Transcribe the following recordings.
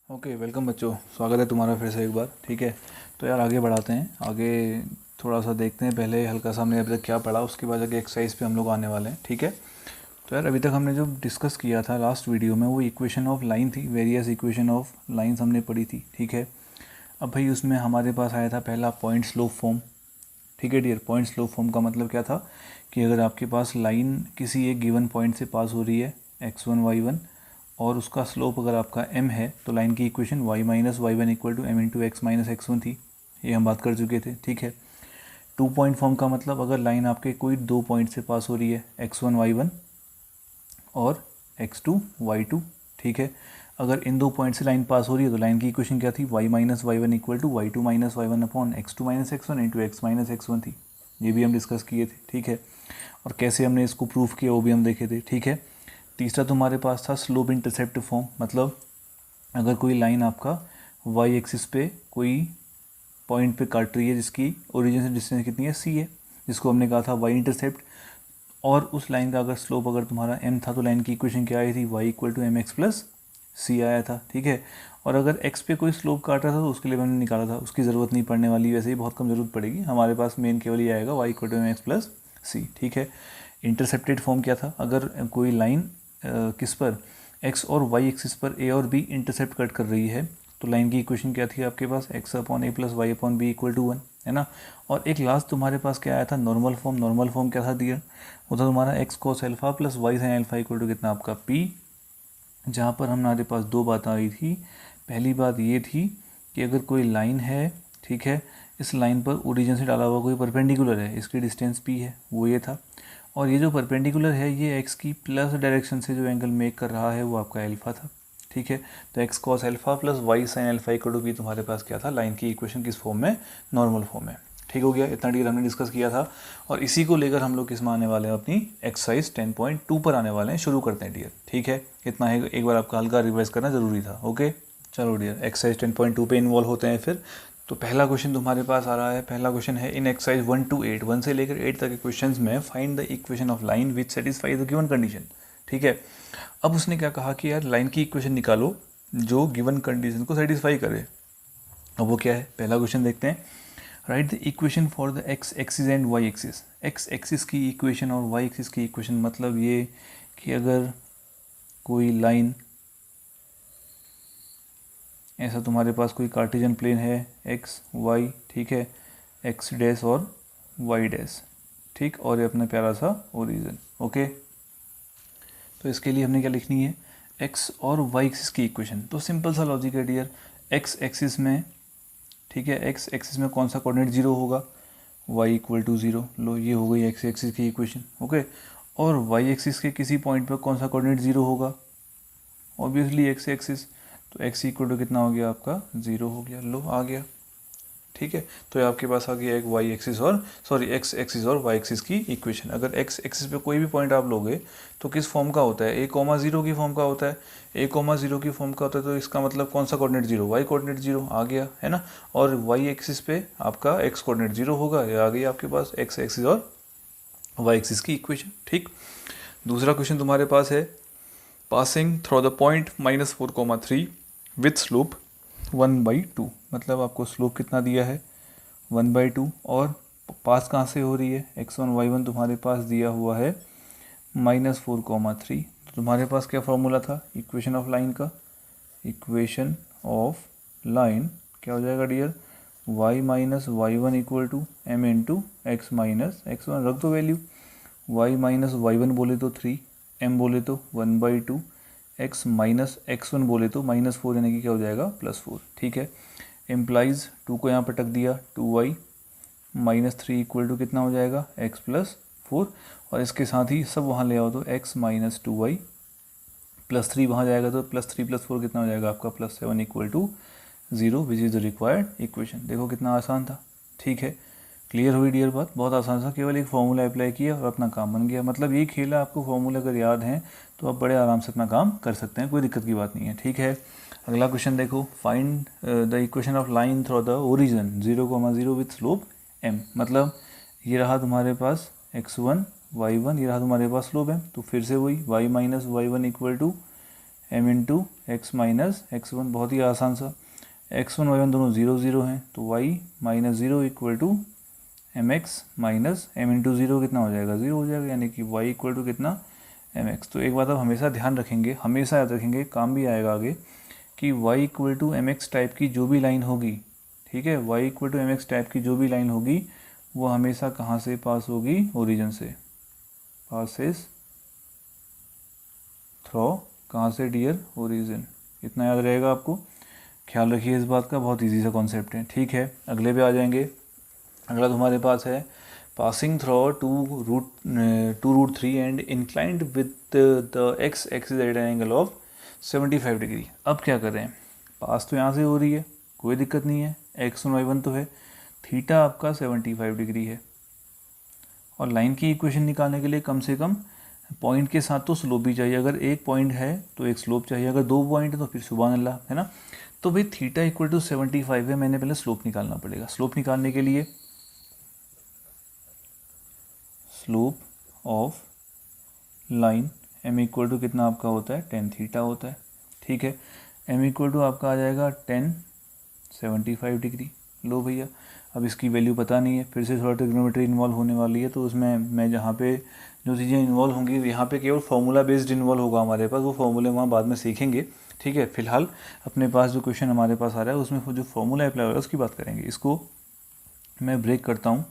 Okay welcome बच्चों, स्वागत है तुम्हारा फिर से एक बार। ठीक है, तो यार आगे बढ़ाते हैं। आगे थोड़ा सा देखते हैं, पहले हल्का सा हमने अभी तक क्या पढ़ा, उसके बाद आगे एक्सरसाइज पे हम लोग आने वाले हैं। ठीक है, तो यार अभी तक हमने जो डिस्कस किया था लास्ट वीडियो में वो इक्वेशन ऑफ लाइन थी, वेरियस इक्वेशन ऑफ लाइन्स हमने पढ़ी थी। ठीक है, अब भाई उसमें हमारे पास आया था पहला पॉइंट स्लोप फॉर्म। ठीक है डियर, पॉइंट स्लोप फॉर्म का मतलब क्या था कि अगर आपके पास लाइन किसी एक गिवन पॉइंट से पास हो रही है x1 y1 और उसका स्लोप अगर आपका m है तो लाइन की equation y minus Y one equal to m into x minus x1 थी। ये हम बात कर चुके थे। ठीक है, 2 पॉइंट फॉर्म का मतलब अगर लाइन आपके कोई 2 पॉइंट से पास हो रही है x1 y1 और x2 y2। ठीक है, अगर इन 2 पॉइंट से लाइन पास हो रही है तो लाइन की इक्वेशन क्या थी, y minus Y one equal to y two minus Y one upon x2 minus x1 into x minus x1 थी। ये भी हम डिस्कस किए थे। ठीक है, और कैसे हमने इसको प्रूफ किया वो भी हम देखे थे। ठीक है, तीसरा तुम्हारे पास था स्लोप इंटरसेप्ट फॉर्म, मतलब अगर कोई लाइन आपका वाई एक्सिस पे कोई पॉइंट पे काट रही है जिसकी ओरिजिन से डिस्टेंस कितनी है, सी है, जिसको हमने कहा था वाई इंटरसेप्ट, और उस लाइन का अगर स्लोप अगर तुम्हारा m था तो लाइन की इक्वेशन क्या आई थी, y equal to M X plus C आया था। ठीक है, और अगर x पे कोई स्लोप काट रहा था तो उसके लिए मैंने निकाला था, उसकी ज़रूरत नहीं पड़ने वाली, वैसे ही बहुत कम ज़रूरत पड़ेगी, हमारे पास मेन केवल ये आएगा y equal to M X plus C. ठीक है, इंटरसेप्टेड फॉर्म क्या था, अगर कोई लाइन किस पर x और y एक्सिस पर a और b इंटरसेप्ट कट कर रही है तो लाइन की इक्वेशन क्या थी आपके पास, x upon A plus y upon B equal to 1, है ना। और एक लास्ट तुम्हारे पास क्या आया था, नॉर्मल फॉर्म। नॉर्मल फॉर्म क्या था दिया, वो था तुम्हारा x cos alpha plus y sine alpha equal to कितना आपका पी, जहाँ पर हमारे पास दो बातें आई थी। पहली बात ये थी कि अगर कोई लाइन है, ठीक है, इस लाइन पर ओरिजिन से डाला हुआ कोई परपेंडिकुलर है, इसकी डिस्टेंस पी है, वो ये था। और ये जो परपेंडिकुलर है ये एक्स की प्लस डायरेक्शन से जो एंगल मेक कर रहा है वो आपका एल्फा था। ठीक है, तो x cos alpha plus y sine alpha equal to B तुम्हारे पास क्या था, लाइन की इक्वेशन किस फॉर्म में, नॉर्मल फॉर्म में। ठीक हो गया, इतना डियर हमने डिस्कस किया था और इसी को लेकर हम लोग किस में आने वाले हैं, अपनी एक्सरसाइज 10.2 पर आने वाले हैं। शुरू करते हैं डियर। ठीक है, इतना है, एक बार आपका हल्का रिवाइज करना जरूरी था। ओके चलो डियर, एक्सरसाइज 10.2 पे इन्वॉल्व होते हैं फिर। तो पहला क्वेश्चन तुम्हारे पास आ रहा है, पहला क्वेश्चन है इन एक्सरसाइज 1 to 8, 1 से लेकर 8 तक के क्वेश्चन में find the equation of line which satisfy the given condition. ठीक है, अब उसने क्या कहा कि यार लाइन की इक्वेशन निकालो जो गिवन कंडीशन को सेटिस्फाई करे। अब वो क्या है, पहला क्वेश्चन देखते हैं। Write the equation for the x axis and y axis. X axis की इक्वेशन और वाई एक्सिस की इक्वेशन, मतलब ये कि अगर कोई लाइन ऐसा तुम्हारे पास कोई कार्टेशियन प्लेन है एक्स वाई, ठीक है, एक्स डैश और वाई डैश, ठीक, और ये अपना प्यारा सा ओरिजिन। ओके, तो इसके लिए हमने क्या लिखनी है, एक्स और वाई एक्सिस की इक्वेशन। तो सिंपल सा लॉजिक है डियर, एक्स एक्सिस में, ठीक है, एक्स एक्सिस में कौन सा कोऑर्डिनेट जीरो होगा, y इक्वल टू ज़ीरो। लो ये हो गई एक्स एक्सिस की इक्वेशन। ओके, और y एक्सिस के किसी पॉइंट पर कौन सा कोऑर्डिनेट जीरो होगा, ऑब्वियसली एक्स एक्सिस, तो x इक्वल टू कितना हो गया आपका, ज़ीरो हो गया। लो आ गया। ठीक है, तो ये आपके पास आ गया एक वाई एक्सिस और एक्स एक्सिस और वाई एक्सिस की इक्वेशन। अगर एक्स एक्सिस पे कोई भी पॉइंट आप लोगे तो किस फॉर्म का होता है, a,0 की फॉर्म का होता है, a,0 की फॉर्म का होता है। तो इसका मतलब कौन सा coordinate zero, Y coordinate zero आ गया, है ना। और वाई एक्सिस पे आपका एक्स कोऑर्डिनेट जीरो होगा, ये आ गई आपके पास एक्स एक्सिस और वाई एक्सिस की इक्वेशन। ठीक, दूसरा क्वेश्चन तुम्हारे पास है, passing through the point -4,3 with slope 1/2, मतलब आपको स्लोप कितना दिया है 1/2, और पास कहाँ से हो रही है, x1 y1 तुम्हारे पास दिया हुआ है -4,3। तो तुम्हारे पास क्या फॉर्मूला था इक्वेशन ऑफ लाइन का, इक्वेशन ऑफ लाइन क्या हो जाएगा dear, y minus Y one equal to m into x minus x1, रख दो value, y minus Y one बोले तो 3, m बोले तो 1/2, x माइनस x1 बोले तो -4, यानी कि क्या हो जाएगा +4। ठीक है, एम्प्लाइज 2 को यहाँ पर टक दिया, 2y -3 इक्वल टू कितना हो जाएगा x प्लस 4, और इसके साथ ही सब वहाँ ले आओ तो x माइनस 2y +3 वहाँ जाएगा तो +3 + 4 कितना हो जाएगा आपका +7 equal to 0, which is the required equation. देखो कितना आसान था। ठीक है, क्लियर हुई डियर बात, बहुत आसान था, केवल एक फॉर्मूला अप्लाई किया और अपना काम बन गया। मतलब ये खेल है, आपको फॉर्मूला अगर याद है तो आप बड़े आराम से अपना काम कर सकते हैं, कोई दिक्कत की बात नहीं है। ठीक है, अगला क्वेश्चन देखो, find the equation of line through the origin 0,0 with slope m। मतलब ये रहा तुम्हारे पास x1 y1, ये रहा तुम्हारे पास स्लोप m, तो फिर से वही y minus Y one equal to m into x minus x one, बहुत ही आसान सा। x1 y1 दोनों 0 0 हैं, तो y minus 0 equal to M x minus m into zero कितना हो जाएगा, 0 हो जाएगा, यानी कि y इक्वल टू कितना, एम एक्स। तो एक बात आप हमेशा ध्यान रखेंगे, हमेशा याद रखेंगे, काम भी आएगा आगे, कि y equal to M x type की जो भी लाइन होगी, ठीक है, y equal to M x type की जो भी लाइन होगी वो हमेशा कहाँ से पास होगी, ओरिजिन से, पासेस थ्रो कहाँ से डियर, ओरिजिन। इतना याद रहेगा आपको, ख्याल रखिए इस बात का, बहुत इजी सा कॉन्सेप्ट है। ठीक है, अगले पे आ जाएंगे। अगला तुम्हारे पास है passing through two root three and inclined with the x axis at an angle of 75 degree. अब क्या करें, पास तो यहाँ से हो रही है, कोई दिक्कत नहीं है, x1 y1 तो है, थीटा आपका 75 डिग्री है, और लाइन की इक्वेशन निकालने के लिए कम से कम पॉइंट के साथ तो स्लोप भी चाहिए। अगर एक पॉइंट है तो एक स्लोप चाहिए, अगर दो पॉइंट है तो फिर सुभान अल्लाह, है ना। तो भाई थीटा इक्वल टू 75 है, मैंने पहले स्लोप निकालना पड़ेगा। स्लोप निकालने के लिए slope of line m equal to कितना आपका होता है, टेन थीटा होता है। ठीक है, m इक्वल टू आपका आ जाएगा 10 75 डिग्री। लो भैया, अब इसकी वैल्यू पता नहीं है, फिर से थोड़ा ट्रिग्नोमेट्री इन्वॉल्व होने वाली है, तो उसमें मैं जहाँ पे जो चीज़ें इन्वॉल्व होंगी, यहाँ पे केवल फार्मूला बेस्ड इन्वॉल्व होगा हमारे पास, वो फार्मूले वहाँ बाद में सीखेंगे। ठीक है, फिलहाल अपने पास जो क्वेश्चन हमारे पास आ रहा है उसमें जो फार्मूला अप्लाई होगा उसकी बात करेंगे। इसको मैं ब्रेक करता हूँ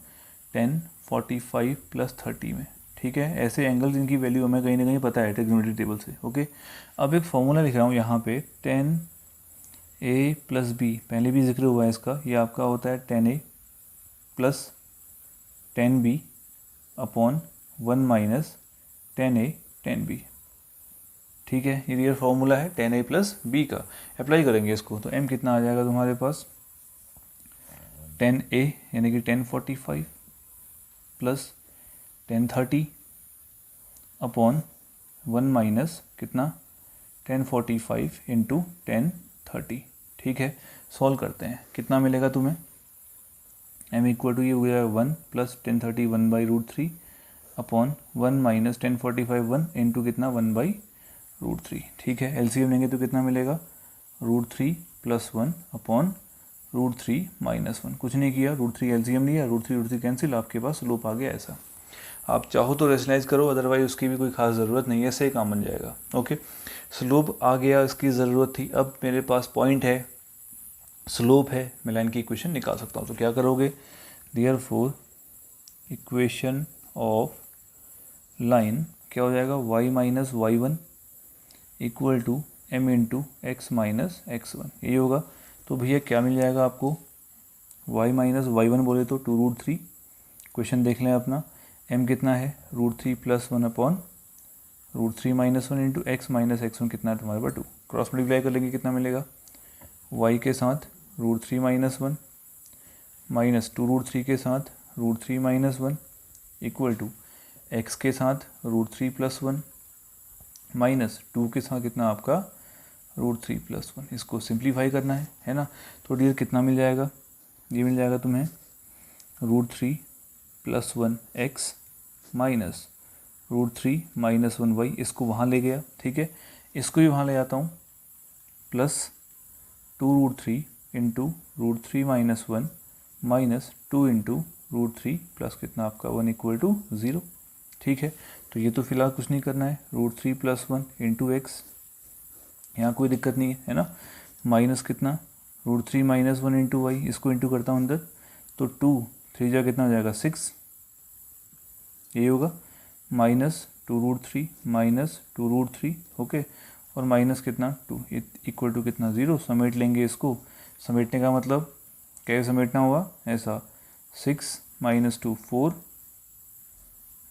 10 45 प्लस 30 में। ठीक है, ऐसे एंगल्स इनकी वैल्यू हमें कहीं ना कहीं पता है ट्रिग्नोमेट्री टेबल से। ओके, अब एक फार्मूला लिख रहा हूँ यहाँ पे, 10a प्लस बी, पहले भी जिक्र हुआ है इसका, ये आपका होता है 10a plus 10b upon 1 minus 10a 10b। ठीक है, ये रियल फार्मूला है 10a प्लस बी का। अप्लाई करेंगे इसको तो m कितना आ जाएगा तुम्हारे पास, 10a यानी कि 1045 प्लस 1030 अपॉन 1 माइनस कितना 1045 इंटू 1030। ठीक है, सॉल्व करते हैं, कितना मिलेगा तुम्हें, m इक्वल टू ये हो गया 1 plus 1030 1 by root three upon 1 minus 1045 1 into कितना 1 बाई रूट थ्री। ठीक है, एलसीएम लेंगे तो कितना मिलेगा, root three plus 1 upon root three minus 1। कुछ नहीं किया, रूट थ्री एलसीएम लिया, रूट थ्री कैंसिल, आपके पास स्लोप आ गया। ऐसा आप चाहो तो रेशनलाइज करो, अदरवाइज उसकी भी कोई खास ज़रूरत नहीं है, ऐसे ही काम बन जाएगा। ओके, स्लोप आ गया, इसकी ज़रूरत थी। अब मेरे पास पॉइंट है, स्लोप है, मैं लाइन की इक्वेशन निकाल सकता हूँ। तो क्या करोगे, देयरफॉर इक्वेशन ऑफ लाइन क्या हो जाएगा, y minus Y one equal to m into x minus x one, यही होगा। तो भैया क्या मिल जाएगा आपको, y माइनस वाई वन बोले तो 2 रूट थ्री, क्वेश्चन देख लें अपना, m कितना है root three plus 1 upon root three minus 1 into x minus x one कितना है तुम्हारे पास 2। क्रॉस मल्टीप्लाई कर लेंगे, कितना मिलेगा, y के साथ root three minus 1 minus 2 root three के साथ root three minus 1 equal to x के साथ रूट थ्री प्लस 1 माइनस 2 के साथ कितना आपका रूट थ्री प्लस 1। इसको सिंप्लीफाई करना है ना। तो डियर कितना मिल जाएगा, ये मिल जाएगा तुम्हें root three plus 1 x minus root three minus 1 y. इसको वहाँ ले गया, ठीक है, इसको भी वहाँ ले जाता हूँ, plus 2 root three into root three minus 1 minus 2 into root three plus कितना आपका 1 इक्वल टू 0। ठीक है, तो ये तो फिलहाल कुछ नहीं करना है, root three plus 1 into x, यहाँ कोई दिक्कत नहीं है ना, माइनस कितना root three minus 1 into y, इसको इंटू करता हूँ अंदर, तो 2 3 जगह कितना हो जाएगा 6, यही होगा, minus 2 root three minus 2 root three, okay, और माइनस कितना 2 इक्वल टू कितना 0। समेट लेंगे इसको, समेटने का मतलब कैसे समेटना होगा, ऐसा 6 माइनस 2 4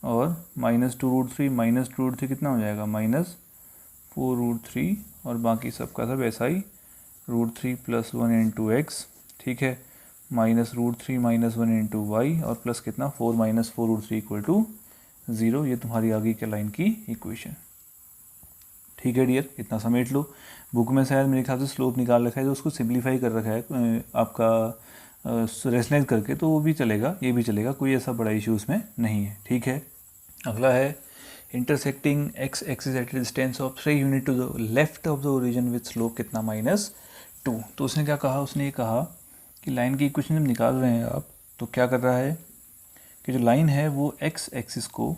और minus 2 root three minus 2 root three कितना हो जाएगा माइनस 4 रूट थ्री, और बाकी सबका सब ऐसा ही root three plus 1 into X, ठीक है, minus root three minus 1 into Y, और प्लस कितना 4 minus 4 root three equal to 0। ये तुम्हारी आगे के लाइन की इक्वेशन। ठीक है डियर, इतना समेट लो। बुक में शायद मेरे ख्याल से स्लोप निकाल रखा है, तो उसको सिंप्लीफाई कर रखा है आपका रेशनलाइज करके, तो वो भी चलेगा, ये भी चलेगा, कोई ऐसा बड़ा इशू उसमें नहीं है। ठीक है, अगला है intersecting x axis at distance of 3 unit to the left of the origin with slope कितना -2। तो उसने क्या कहा, उसने ये कहा कि लाइन की इक्वेशन जब निकाल रहे हैं आप तो क्या कर रहा है कि जो लाइन है वो एक्स एक्सिस को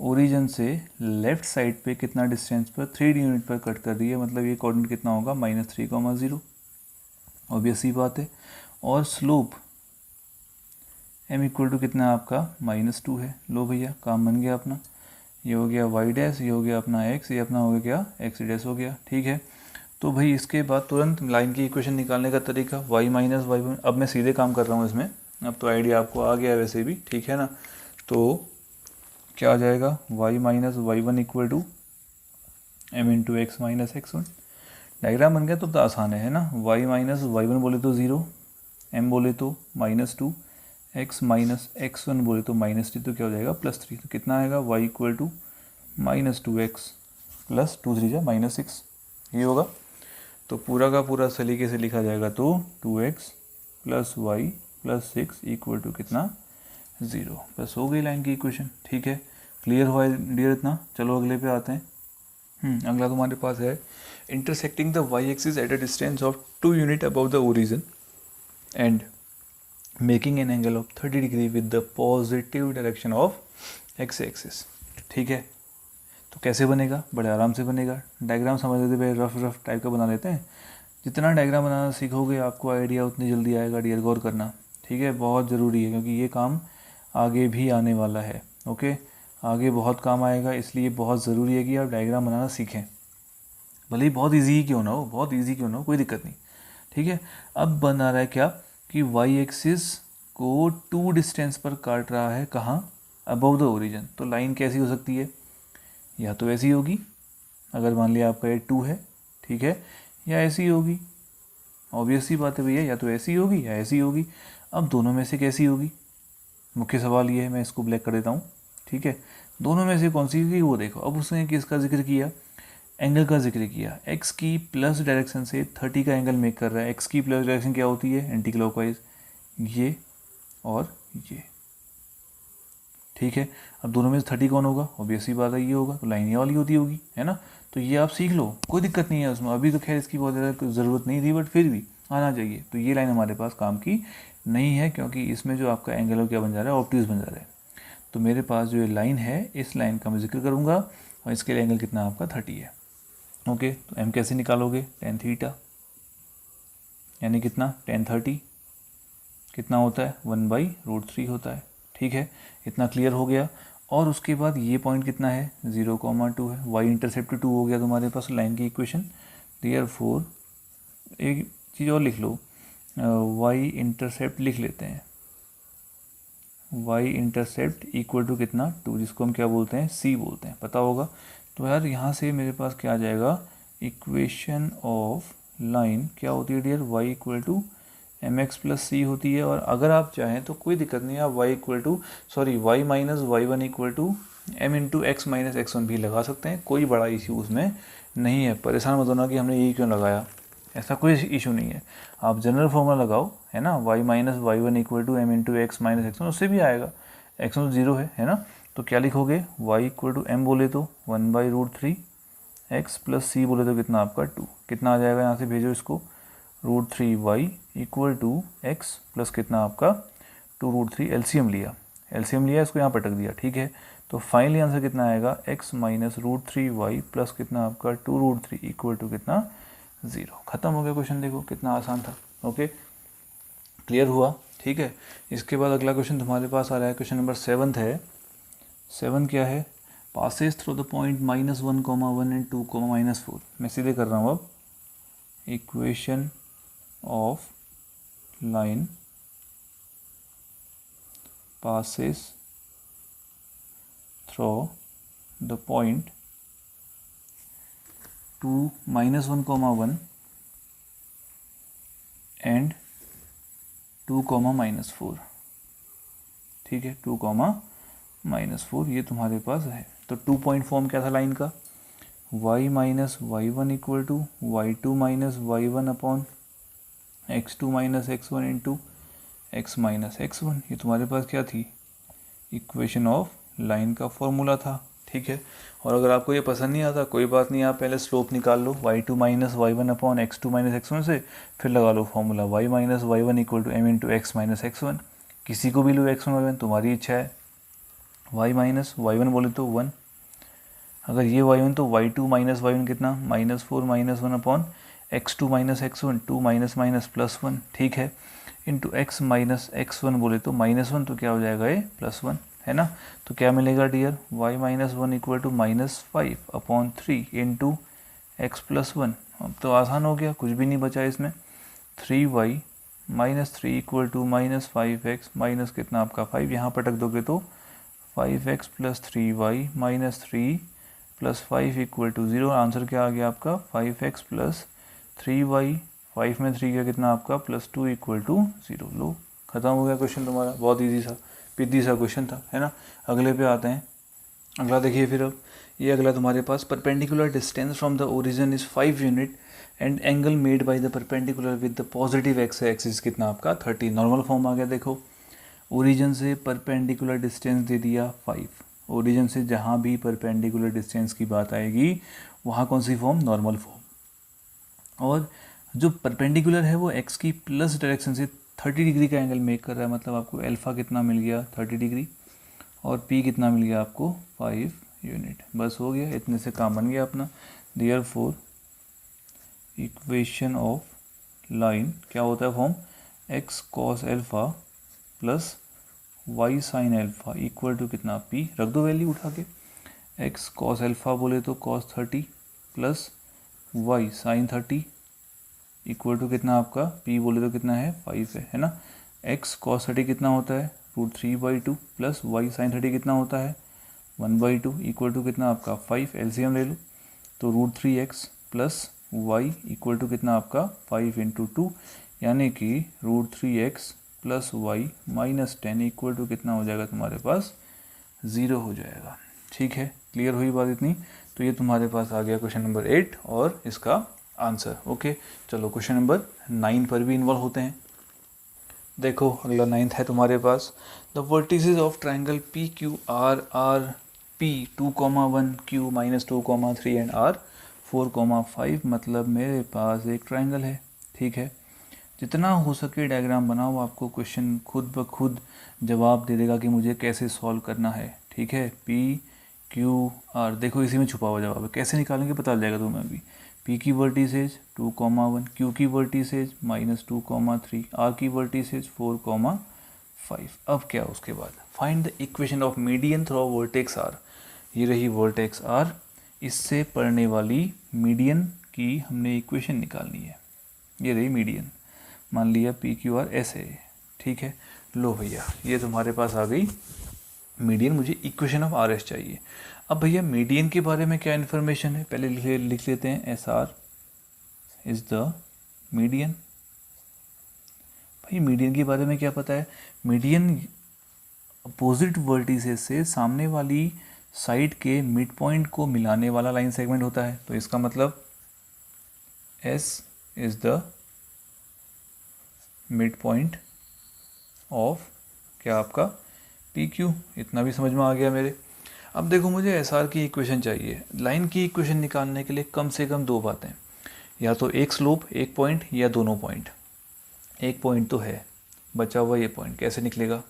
ओरिजिन से लेफ्ट साइड पे कितना डिस्टेंस पर 3 यूनिट पर कट कर रही है, मतलब ये कोऑर्डिनेट कितना होगा -3, 0। ऑब्वियस सी बात है। और स्लोप m इक्वल टू कितना आपका -2 है। लो भैया काम बन गया अपना, ये हो गया y डैश, ये हो गया अपना x, ये अपना हो गया क्या x डैश हो गया। ठीक है, तो भाई इसके बाद तुरंत लाइन की इक्वेशन निकालने का तरीका y माइनस y1। अब मैं सीधे काम कर रहा हूँ इसमें, अब तो आइडिया आपको आ गया वैसे भी, ठीक है ना। तो क्या आ जाएगा y minus y1 equal to m into x minus x1। Diagram बन गया तो आसान है ना। y माइनस y1 बोले तो 0, m बोले तो -2, x माइनस x1 बोले तो -3, तो क्या हो जाएगा +3। तो कितना आएगा y equal to -2x plus 2 3 -6, ये होगा। तो पूरा का पूरा सलीके से लिखा जाएगा तो 2x plus y plus 6 equal to कितना 0। बस हो गई लाइन की इक्वेशन। ठीक है, क्लियर हुआ डियर इतना। चलो अगले पे आते हैं। अगला तुम्हारे पास है intersecting the y axis at a distance of 2 unit above the origin and making an angle of 30 degree with the positive direction of x axis. ठीक है, तो कैसे बनेगा, बड़े आराम से बनेगा। डायग्राम समझ लेते भाई, रफ टाइप का बना लेते हैं। जितना डायग्राम बनाना सीखोगे आपको आइडिया उतनी जल्दी आएगा डियर, गौर करना। ठीक है, बहुत ज़रूरी है क्योंकि ये काम आगे भी आने वाला है। ओके, आगे बहुत काम आएगा, इसलिए बहुत ज़रूरी है कि आप डायग्राम बनाना सीखें। भले ही बहुत इजी ही क्यों ना हो, बहुत इजी क्यों ना हो, कोई दिक्कत नहीं। ठीक है, अब बना रहा है क्या कि वाई एक्सिस को 2 डिस्टेंस पर काट रहा है, कहाँ, अबव द ओरिजिन। तो लाइन कैसी हो सकती है, या तो ऐसी होगी अगर मान लिया आपका ये 2 है, ठीक है, या ऐसी होगी। ऑब्वियस सी बात है भैया, या तो ऐसी होगी या ऐसी होगी। अब दोनों में से कैसी होगी, मुख्य सवाल ये है। मैं इसको ब्लैक कर देता हूँ। ठीक है, दोनों में से कौन सी होगी वो देखो। अब उसने किसका जिक्र किया, एंगल का जिक्र किया। एक्स की प्लस डायरेक्शन से 30 का एंगल मेक कर रहा है। एक्स की प्लस डायरेक्शन क्या होती है, एंटी क्लॉकवाइज, ये और ये। ठीक है, अब दोनों में से 30 कौन होगा, ऑब्वियसली बात है ये होगा, तो लाइन ये वाली होती है ना। तो ये आप सीख लो, कोई दिक्कत नहीं है उसमें। अभी तो खैर इसकी बहुत ज़्यादा ज़रूरत नहीं थी, बट फिर भी आना चाहिए। तो ये लाइन हमारे पास काम की नहीं है क्योंकि इसमें जो आपका एंगल है क्या बन जा रहा है, ऑब्ट्यूज बन जा रहा है। तो मेरे पास जो ये लाइन है, इस लाइन का मैं जिक्र करूँगा और इसके लिए एंगल कितना आपका 30 है। ओके, तो एम कैसे निकालोगे, tan थीटा, यानी कितना tan 30 कितना होता है 1/√3 होता है। ठीक है, इतना क्लियर हो गया। और उसके बाद ये पॉइंट कितना है 0,2 है। y इंटरसेप्ट 2 हो गया तुम्हारे पास लाइन की इक्वेशन। देयरफॉर एक चीज़ और लिख लो, y इंटरसेप्ट लिख लेते हैं। y इंटरसेप्ट इक्वल टू कितना 2, जिसको हम क्या बोलते हैं c बोलते हैं, पता होगा। तो यार यहाँ से मेरे पास क्या आ जाएगा, इक्वेशन ऑफ लाइन क्या होती है dear, y equal to mx plus c होती है। और अगर आप चाहें तो कोई दिक्कत नहीं है, आप y minus y1 equal to m into x minus x1 भी लगा सकते हैं। कोई बड़ा इशू उसमें नहीं है। परेशान मत होना कि हमने यही क्यों लगाया, ऐसा कोई इशू नहीं है। आप जनरल फॉर्मूला लगाओ, है ना, y minus y1 equal to m into x minus x1, उससे भी आएगा। x1 0 है ना, तो क्या लिखोगे, y इक्वल टू m बोले तो 1/√3, x प्लस c बोले तो कितना आपका 2। कितना आ जाएगा, यहाँ से भेजो इसको, √3y equal to x plus कितना आपका 2√3। एलसीएम लिया इसको यहाँ पटक दिया। ठीक है, तो फाइनली आंसर कितना आएगा, x माइनस √3y प्लस कितना आपका 2√3 इक्वल टू कितना 0। खत्म हो गया क्वेश्चन। देखो कितना आसान था। ओके, क्लियर हुआ। ठीक है, इसके बाद अगला क्वेश्चन तुम्हारे पास आ रहा है, क्वेश्चन नंबर 7 है। 7 क्या है, passes through the point -1,1 and 2,-4। मैं सीधे कर रहा हूँ अब। Equation of line passes through the point 2 -1,1 and 2,-4। ठीक है, 2,-4 ये तुम्हारे पास है। तो 2 पॉइंट फॉर्म क्या था लाइन का, y minus y1 equal to y2 minus y1 upon x2 minus x1 into x minus x1। ये तुम्हारे पास क्या थी, इक्वेशन ऑफ लाइन का फॉर्मूला था। ठीक है। और अगर आपको ये पसंद नहीं आता कोई बात नहीं, आप पहले स्लोप निकाल लो y2 minus Y one upon x2 minus x1 से, फिर लगा लो formula y minus Y one equal to m into x minus x1। किसी को भी लो x1 y1, तुम्हारी इच्छा है। y माइनस वाई वन बोले तो 1, अगर ये y1 तो y2 माइनस वाई वन कितना -4 minus one upon x2 minus x1, 2 minus minus plus 1, ठीक है, इंटू x माइनस x1 बोले तो -1, तो क्या हो जाएगा ये +1, है ना। तो क्या मिलेगा dear, y minus one equal to -5 upon 3 into x plus 1। अब तो आसान हो गया, कुछ भी नहीं बचा इसमें। 3y minus 3 equal to -5x minus कितना आपका 5, यहाँ पटक दोगे तो 5x plus 3y minus 3 plus 5 equal to 0। Answer क्या आ गया आपका 5x प्लस 3y, 5 में 3 का कितना आपका +2 इक्वल टू 0। लो खत्म हो गया क्वेश्चन तुम्हारा, बहुत इजी सा पिद्दी सा क्वेश्चन था, है ना। अगले पे आते हैं। अगला देखिए फिर, अब ये अगला तुम्हारे पास perpendicular distance from the origin is 5 unit and angle made by the perpendicular with the positive X axis कितना आपका 30। नॉर्मल फॉर्म आ गया, देखो ओरिजिन से परपेंडिकुलर डिस्टेंस दे दिया 5, ओरिजिन से जहाँ भी परपेंडिकुलर डिस्टेंस की बात आएगी वहाँ कौन सी फॉर्म, नॉर्मल फॉर्म। और जो परपेंडिकुलर है वो एक्स की प्लस डायरेक्शन से 30 डिग्री का एंगल मेक कर रहा है, मतलब आपको अल्फ़ा कितना मिल गया 30 डिग्री और पी कितना मिल गया आपको 5 यूनिट। बस हो गया, इतने से काम बन गया अपना। देयरफॉर इक्वेशन ऑफ लाइन क्या होता है form, x cos alpha plus y sine alpha equal to कितना पी, रख दो वैल्यू उठा के। एक्स कॉस अल्फ़ा बोले तो cos 30 plus y sine 30 equal to कितना आपका पी बोले तो कितना है 5 है ना। एक्स कॉस 30 कितना होता है √3/2 प्लस वाई साइन 30 कितना होता है 1/2 इक्वल टू कितना आपका 5। एलसीएम ले लो तो √3x plus Y equal to कितना आपका 5 इंटू 2, यानी कि √3x plus y minus 10 equal to कितना हो जाएगा तुम्हारे पास 0 हो जाएगा। ठीक है, क्लियर हुई बात इतनी। तो ये तुम्हारे पास आ गया क्वेश्चन नंबर 8 और इसका आंसर। ओके, चलो क्वेश्चन नंबर 9 पर भी इन्वॉल्व होते हैं। देखो अगला 9th है तुम्हारे पास, the vertices of triangle P Q R P 2,1 Q -2,3 and R 4,5। मतलब मेरे पास एक ट्राइंगल है, ठीक है। जितना हो सके डायग्राम बनाओ, आपको क्वेश्चन खुद ब खुद जवाब दे देगा कि मुझे कैसे सॉल्व करना है, ठीक है। पी क्यू आर, देखो इसी में छुपा हुआ जवाब है, कैसे निकालेंगे पता चल जाएगा तुम्हें अभी। पी की वर्टिसेज 2,1, क्यू की वर्टिसेज -2,3, आर की वर्टिसेज 4,5। अब क्या उसके बाद, find the equation of median through vertex r. ये रही वर्टेक्स आर, इससे पढ़ने वाली मीडियन की हमने इक्वेशन निकालनी है। ये रही मीडियन, मान लिया पी क्यू आर ऐसे, ठीक है। लो भैया ये तुम्हारे पास आ गई मीडियन, मुझे इक्वेशन ऑफ आर एस चाहिए। अब भैया मीडियन के बारे में क्या इन्फॉर्मेशन है, पहले लिख लेते हैं। S R is the median. भाई मीडियन के बारे में क्या पता है, मीडियन अपोजिट वर्टिसेस से सामने वाली साइड के मिड पॉइंट को मिलाने वाला लाइन सेगमेंट होता है। तो इसका मतलब S is the mid point of क्या आपका पी क्यू। इतना भी समझ में आ गया मेरे। अब देखो मुझे एस आर की इक्वेशन चाहिए। लाइन की इक्वेशन निकालने के लिए कम से कम दो बातें, या तो एक स्लोप एक पॉइंट या दोनों पॉइंट। एक पॉइंट तो है, बचा हुआ ये पॉइंट कैसे निकलेगा,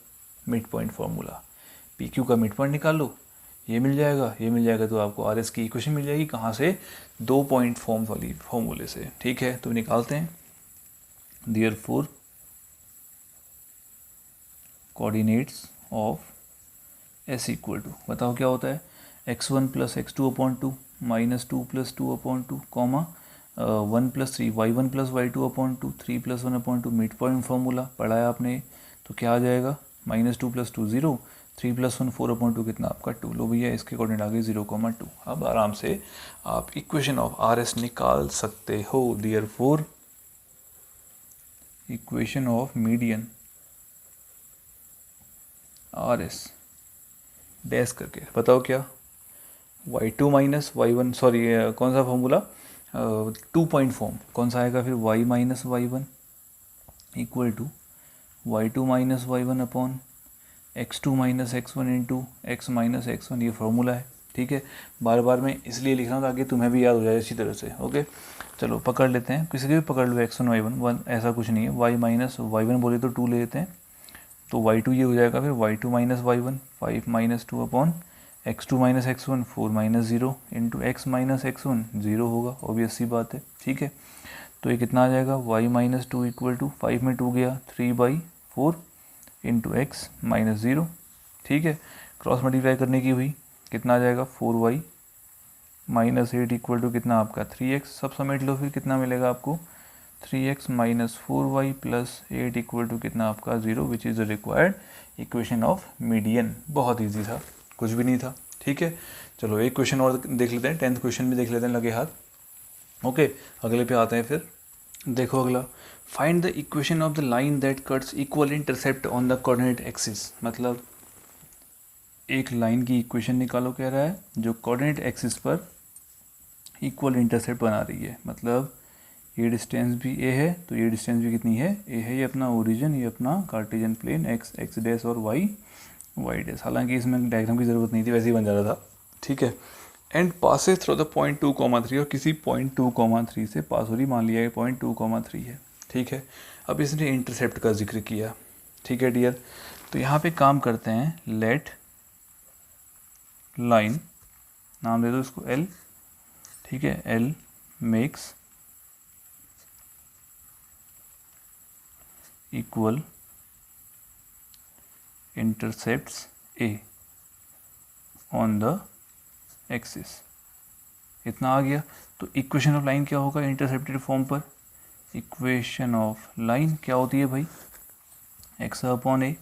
mid point formula. P Q का मिड पॉइंट निकाल लो, ये मिल जाएगा, ये मिल जाएगा तो आपको आर एस की इक्वेशन मिल जाएगी। कहाँ से, 2 पॉइंट फॉर्म वाली फॉर्मूले से, ठीक है। तो निकालते हैं। Therefore coordinates of s equal to, बताओ क्या होता है, x1 plus x2 upon 2 -2 plus 2 upon 2 comma 1 plus 3 y1 plus y2 upon 2 3 plus 1 upon 2 mid point formula पढ़ा है आपने। तो क्या आ जाएगा -2 प्लस 2 0, 3 प्लस 1 4 अपॉन 2 कितना आपका 2। लो भैया इसके कोऑर्डिनेट आ गए 0,2। अब आराम से आप इक्वेशन ऑफ आर एस निकाल सकते हो। Therefore equation of median R S dash करके बताओ क्या, y2 माइनस y1, सॉरी कौन सा फॉर्मूला, 2 पॉइंट फॉर्म कौन सा आएगा फिर, y minus y1 equal to y2 minus y1 upon x2 minus x1 into x minus x1। ये फॉर्मूला है, ठीक है, बार बार मैं इसलिए लिख रहा हूँ ताकि तुम्हें भी याद हो जाए अच्छी तरह से। ओके, चलो पकड़ लेते हैं, किसी के भी पकड़ लो x1 y1, वन ऐसा कुछ नहीं है, y माइनस y1 बोले तो 2 ले लेते हैं, तो y2 ये हो जाएगा, फिर y2 minus y1 5 minus 2 upon x2 minus x1 4 minus 0 into x minus x1 0 होगा, ऑब्वियस सी बात है। ठीक है, तो ये कितना आ जाएगा, y माइनस 2 इक्वल टू 5 में 2 गया 3/4 इंटू एक्स माइनस 0। ठीक है, क्रॉस मल्टीप्लाई करने की हुई, कितना आ जाएगा 4y माइनस 8 इक्वल टू कितना आपका 3x, सब समेट लो, फिर कितना मिलेगा आपको 3x minus 4y plus 8 equal to कितना आपका 0, which is the required equation of median. बहुत ईजी था, कुछ भी नहीं था। ठीक है, चलो एक क्वेश्चन और देख लेते हैं, 10th क्वेश्चन भी देख लेते हैं लगे हाथ। ओके, अगले पे आते हैं फिर। देखो अगला, find the equation of the line that cuts equal intercept on the coordinate axis. मतलब एक लाइन की इक्वेशन निकालो कह रहा है जो कोऑर्डिनेट एक्सिस पर इक्वल इंटरसेप्ट बना रही है। मतलब ये डिस्टेंस भी ए है तो ये डिस्टेंस भी कितनी है, ए है, ये अपना ओरिजिन, ये अपना Cartesian plane x x dash और वाई वाई डैश। हालांकि इसमें डायग्राम की ज़रूरत नहीं थी, वैसे ही बन जाता था। ठीक है, and passes through the point 2,3, और किसी पॉइंट 2,3 से पास हो रही, मान लिया ये पॉइंट 2,3 है। ठीक है, अब इसने इंटरसेप्ट का जिक्र किया। ठीक है डियर, तो यहाँ पे काम करते हैं, लेट लाइन, नाम दे दो इसको एल। ठीक है, l makes equal intercepts a on the axis. इतना आ गया, तो इक्वेशन ऑफ लाइन क्या होगा इंटरसेप्टेड फॉर्म पर, इक्वेशन ऑफ लाइन क्या होती है भाई, x upon A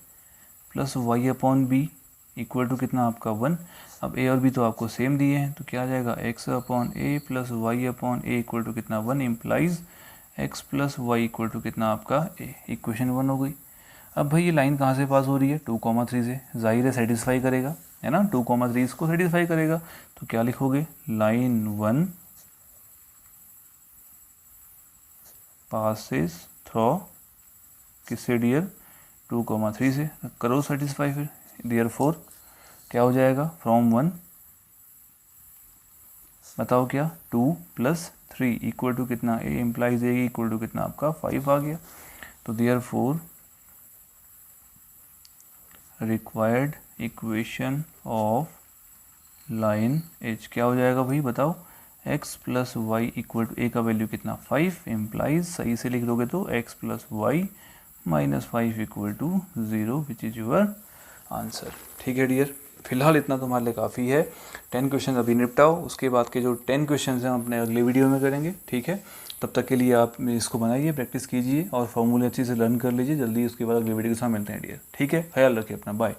plus y upon B equal to कितना आपका 1। अब ए और बी तो आपको सेम दिए हैं, तो क्या आ जाएगा x upon A plus y upon a equal to कितना 1, implies x plus Y equal to कितना आपका ए। इक्वेशन 1 हो गई। अब भाई ये लाइन कहाँ से पास हो रही है, 2,3 से, जाहिर है सेटिस्फाई करेगा, है ना, 2,3 इसको सेटिस्फाई करेगा। तो क्या लिखोगे, लाइन 1 पासेस थ्रू किससे डियर, 2,3 से, करो सेटिस्फाई फिर डियर 4 क्या हो जाएगा, फ्रॉम 1 बताओ क्या 2 प्लस 3 इक्वल टू कितना, A implies A equal to कितना आपका 5 आ गया। तो dear 4 required equation of line H क्या हो जाएगा भाई बताओ, x plus Y equal to, A का वैल्यू कितना 5, इम्प्लाइज सही से लिख दोगे तो x plus y minus 5 equal to 0, which is your answer. ठीक है डियर, फिलहाल इतना तुम्हारे लिए काफ़ी है। 10 क्वेश्चन अभी निपटाओ, उसके बाद के जो 10 क्वेश्चन हैं हम अपने अगले वीडियो में करेंगे। ठीक है, तब तक के लिए आप इसको बनाइए, प्रैक्टिस कीजिए और फॉर्मूले अच्छे से लर्न कर लीजिए। जल्दी उसके बाद अगले वीडियो के साथ मिलते हैं डियर। ठीक है, ख्याल रखिए अपना, बाय।